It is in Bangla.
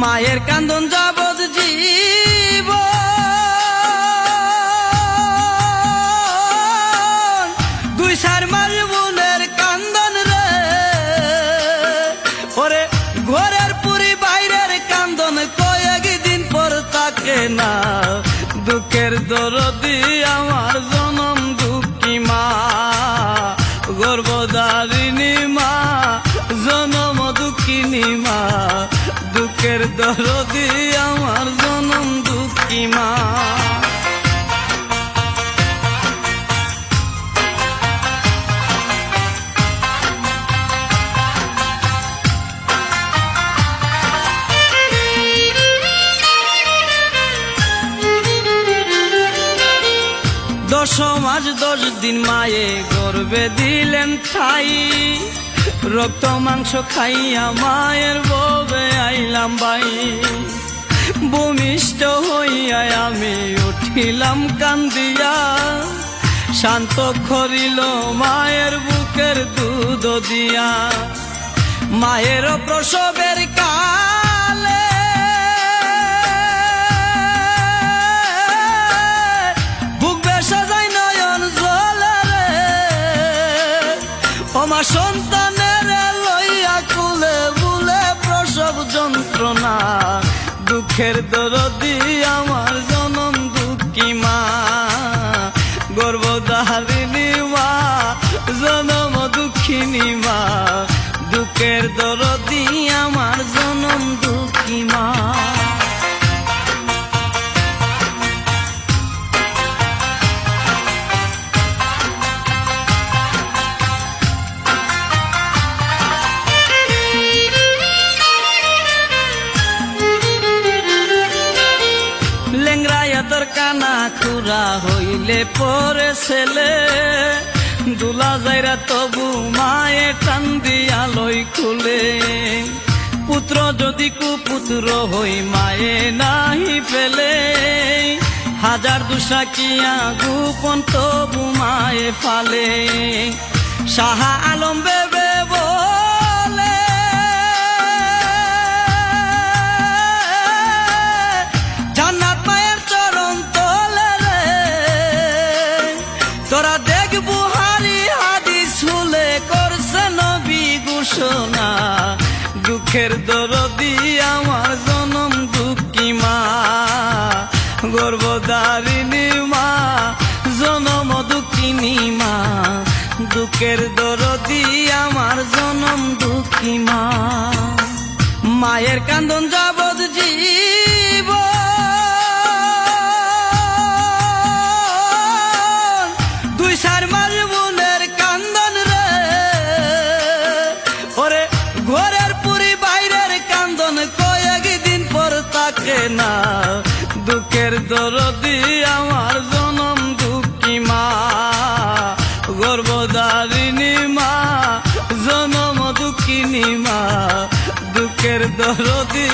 মায়ের কান্দন যাবৎ জীব দুই সার মার বোনের কান্দন রে ওরে ঘরের পুরি বাইরের কান্দন কয়েকদিন পর তাকে না দুঃখের দরদি আমার জনম দুঃখী মা গর্ভধারিণী মা জনম দুঃখিনী মা দুঃখের দরদি আমার জনম দুঃখী মা দশ মাস 10 দিন মায়ে গর্ভে দিলেন ঠাই রক্ত মাংস খাইয়া মায়ের ববে আইলাম বাই ভূমিষ্ঠ হইয়া আমি উঠিলাম কান্দিয়া শান্ত করিল মায়ের বুকের দুধ দিয়া মায়ের প্রসবের কালে বুক বেশা যায় নয়ন জলে ওমা সন্তানের লইয়া কুলে বুলে প্রসব যন্ত্রণা দুঃখের দরদি আমার জনম দুঃখী মা গর্ভধারিণী মা জনম দুঃখিনী মা দুঃখের দরদি আমার জনম দুঃখী মা তোর কানা খুরা হইলে পরে ছেলে দুলা যাইরা তবু মায়ে টান দিয়া লই খুলে পুত্র যদি কুপুত্র হই মায়ে নাহি পেলে হাজার দুষা কিয়া গোপন তবু মায়ে ফালে শাহা আলম বেবে বলে জান্নাত মায়ের চরণ তলে রে তোরা দেখ বুহারি হাদিস হুলে করছে নবী ঘোষণা দুঃখের দরদি আমার জনম দুঃখী মা গর্ভধারিণী মা জনম দুঃখিনী মা দুঃখের দরদি আমার জনম দুঃখী মা মায়ের কান্দন যাবৎ জীব দুই সার মার বোনের কান্দন রে ওরে ঘরের পুরি বাইরের কান্দন কয়েকদিন পর তাকে না দুঃখের দরদি আমার জনম দুঃখী মা গর্ভধারিণী মা জনম দুঃখিনী মা দুঃখের দরদি